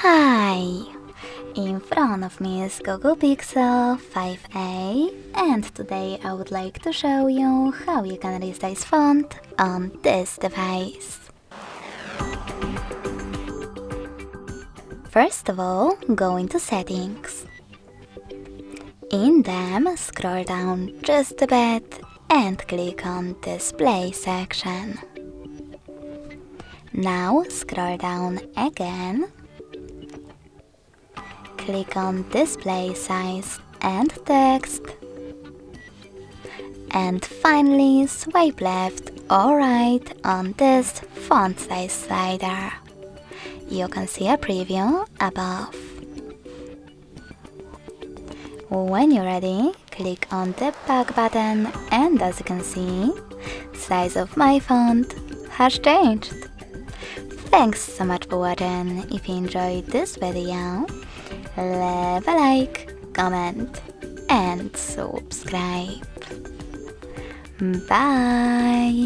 Hi! In front of me is Google Pixel 5a, and today I would like to show you how you can resize font on this device. First of all, go into Settings. In them, scroll down just a bit and click on Display section. Now scroll down again. Click on Display Size and Text. And finally swipe left or right on this font size slider. You can see a preview above. When you're ready, click on the back button and as you can see, size of my font has changed. Thanks so much for watching. If you enjoyed this video, leave a like, comment and subscribe. Bye!